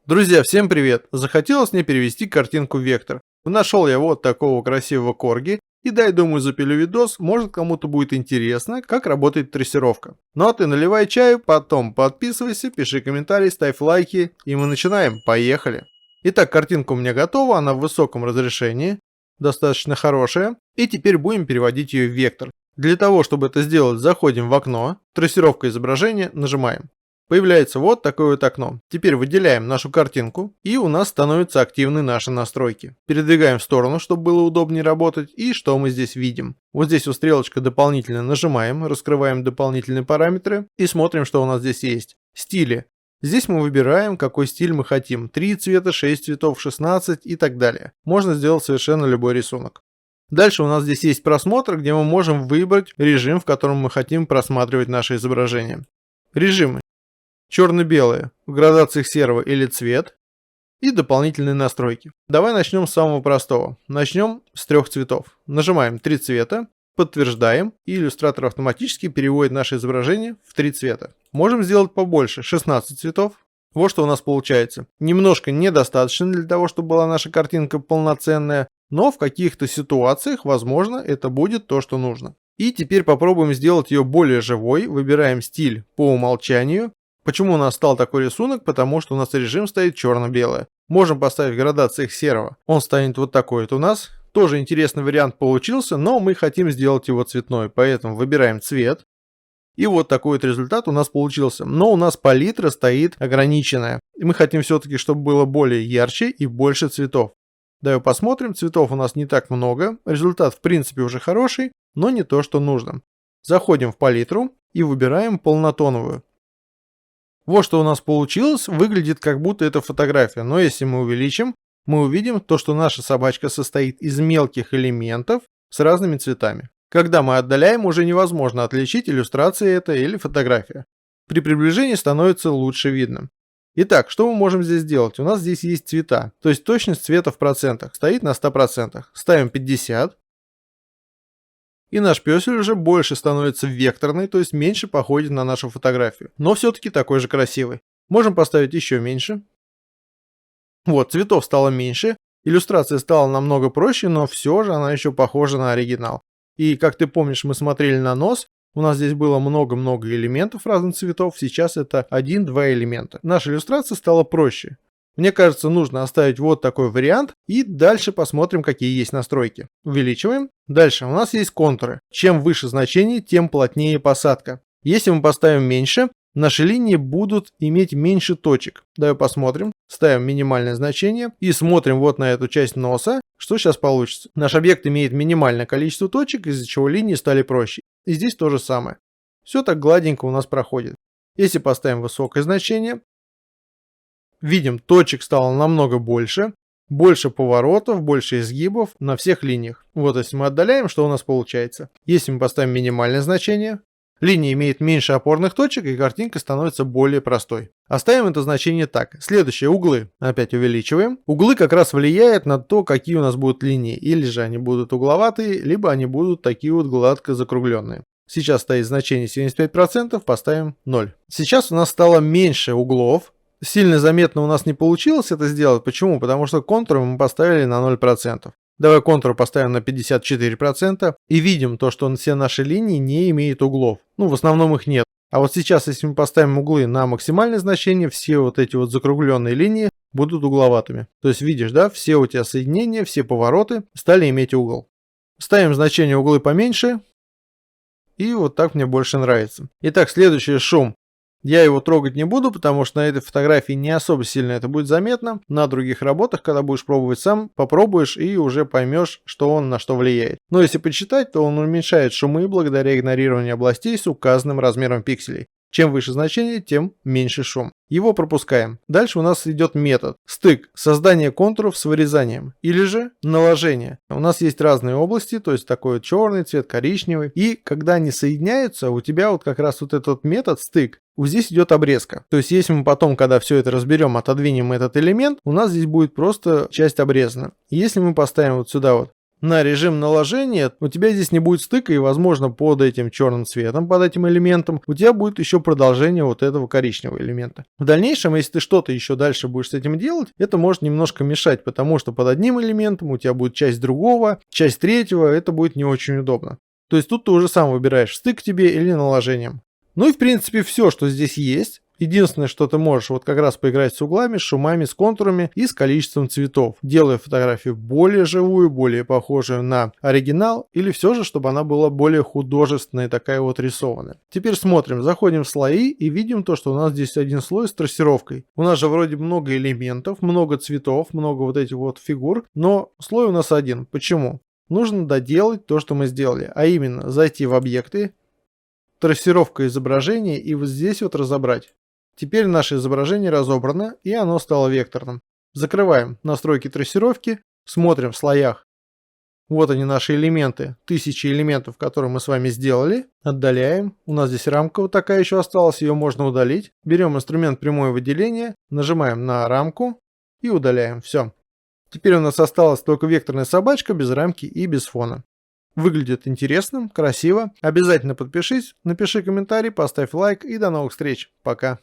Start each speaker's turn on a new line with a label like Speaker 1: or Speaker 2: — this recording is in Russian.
Speaker 1: Друзья, всем привет! Захотелось мне перевести картинку в вектор. Нашел я вот такого красивого корги, и дай, думаю, запилю видос, может кому-то будет интересно, как работает трассировка. Ну а ты наливай чаю, потом подписывайся, пиши комментарии, ставь лайки, и мы начинаем. Поехали! Итак, картинка у меня готова, она в высоком разрешении, достаточно хорошая, и теперь будем переводить ее в вектор. Для того, чтобы это сделать, заходим в окно, трассировка изображения, нажимаем. Появляется вот такое вот окно. Теперь выделяем нашу картинку, и у нас становятся активны наши настройки. Передвигаем в сторону, чтобы было удобнее работать, и что мы здесь видим? Вот здесь вот стрелочка дополнительно нажимаем, раскрываем дополнительные параметры и смотрим, что у нас здесь есть. Стили. Здесь мы выбираем, какой стиль мы хотим. 3 цвета, 6 цветов, 16 и так далее. Можно сделать совершенно любой рисунок. Дальше у нас здесь есть просмотр, где мы можем выбрать режим, в котором мы хотим просматривать наше изображение. Режимы. Черно-белые, в градациях серого или цвет и дополнительные настройки. Давай начнем с самого простого. Начнем с 3 цветов. Нажимаем 3 цвета, подтверждаем, и иллюстратор автоматически переводит наше изображение в 3 цвета. Можем сделать побольше, 16 цветов. Вот что у нас получается. Немножко недостаточно для того, чтобы была наша картинка полноценная, но в каких-то ситуациях, возможно, это будет то, что нужно. И теперь попробуем сделать ее более живой. Выбираем стиль по умолчанию. Почему у нас стал такой рисунок? Потому что у нас режим стоит черно-белое. Можем поставить в градациях серого. Он станет вот такой вот у нас. Тоже интересный вариант получился, но мы хотим сделать его цветной. Поэтому выбираем цвет. И вот такой вот результат у нас получился. Но у нас палитра стоит ограниченная. И мы хотим все-таки, чтобы было более ярче и больше цветов. Давай посмотрим. Цветов у нас не так много. Результат в принципе уже хороший, но не то, что нужно. Заходим в палитру и выбираем полнотоновую. Вот что у нас получилось, выглядит как будто это фотография, но если мы увеличим, мы увидим то, что наша собачка состоит из мелких элементов с разными цветами. Когда мы отдаляем, уже невозможно отличить, иллюстрация это или фотография. При приближении становится лучше видно. Итак, что мы можем здесь сделать? У нас здесь есть цвета, то есть точность цвета в процентах стоит на 100%. Ставим 50. И наш пёсель уже больше становится векторный, то есть меньше походит на нашу фотографию. Но все-таки такой же красивый. Можем поставить еще меньше. Вот, цветов стало меньше. Иллюстрация стала намного проще, но все же она еще похожа на оригинал. И как ты помнишь, мы смотрели на нос. У нас здесь было много-много элементов разных цветов. Сейчас это 1-2 элемента. Наша иллюстрация стала проще. Мне кажется, нужно оставить вот такой вариант и дальше посмотрим, какие есть настройки. Увеличиваем. Дальше у нас есть контуры. Чем выше значение, тем плотнее посадка. Если мы поставим меньше, наши линии будут иметь меньше точек. Давай посмотрим. Ставим минимальное значение и смотрим вот на эту часть носа. Что сейчас получится? Наш объект имеет минимальное количество точек, из-за чего линии стали проще. И здесь то же самое. Все так гладенько у нас проходит. Если поставим высокое значение, видим, точек стало намного больше, больше поворотов, больше изгибов на всех линиях. Вот если мы отдаляем, что у нас получается? Если мы поставим минимальное значение, линия имеет меньше опорных точек и картинка становится более простой. Оставим это значение так. Следующее, углы. Опять увеличиваем. Углы как раз влияют на то, какие у нас будут линии. Или же они будут угловатые, либо они будут такие вот гладко закругленные. Сейчас стоит значение 75%, поставим 0. Сейчас у нас стало меньше углов. Сильно заметно у нас не получилось это сделать. Почему? Потому что контуры мы поставили на 0%. Давай контур поставим на 54% и видим то, что все наши линии не имеют углов. Ну, в основном их нет. А вот сейчас, если мы поставим углы на максимальное значение, все вот эти вот закругленные линии будут угловатыми. То есть видишь, да, все у тебя соединения, все повороты стали иметь угол. Ставим значение углы поменьше. И вот так мне больше нравится. Итак, следующий шум. Я его трогать не буду, потому что на этой фотографии не особо сильно это будет заметно. На других работах, когда будешь пробовать сам, попробуешь и уже поймешь, что он на что влияет. Но если почитать, то он уменьшает шумы благодаря игнорированию областей с указанным размером пикселей. Чем выше значение, тем меньше шум. Его пропускаем. Дальше у нас идет метод. Стык. Создание контуров с вырезанием. Или же наложение. У нас есть разные области, то есть такой вот черный цвет, коричневый. И когда они соединяются, у тебя вот как раз вот этот метод стык. Вот здесь идет обрезка. То есть если мы потом, когда все это разберем, отодвинем этот элемент, у нас здесь будет просто часть обрезана. Если мы поставим вот сюда вот на режим наложения, у тебя здесь не будет стыка, и, возможно, под этим черным цветом, под этим элементом, у тебя будет еще продолжение вот этого коричневого элемента. В дальнейшем, если ты что-то еще дальше будешь с этим делать, это может немножко мешать, потому что под одним элементом у тебя будет часть другого, часть третьего, это будет не очень удобно. То есть тут ты уже сам выбираешь, стык тебе или наложением. Ну и в принципе все, что здесь есть. Единственное, что ты можешь вот как раз поиграть с углами, с шумами, с контурами и с количеством цветов, делая фотографию более живую, более похожую на оригинал, или все же, чтобы она была более художественная, такая вот рисованная. Теперь смотрим, заходим в слои и видим то, что у нас здесь один слой с трассировкой. У нас же вроде много элементов, много цветов, много вот этих вот фигур, но слой у нас один. Почему? Нужно доделать то, что мы сделали, а именно зайти в объекты, трассировка изображения и вот здесь вот разобрать. Теперь наше изображение разобрано и оно стало векторным. Закрываем настройки трассировки, смотрим в слоях. Вот они наши элементы, 1000 элементов, которые мы с вами сделали. Отдаляем. У нас здесь рамка вот такая еще осталась, ее можно удалить. Берем инструмент прямое выделение, нажимаем на рамку и удаляем. Все. Теперь у нас осталась только векторная собачка без рамки и без фона. Выглядит интересно, красиво. Обязательно подпишись, напиши комментарий, поставь лайк и до новых встреч. Пока.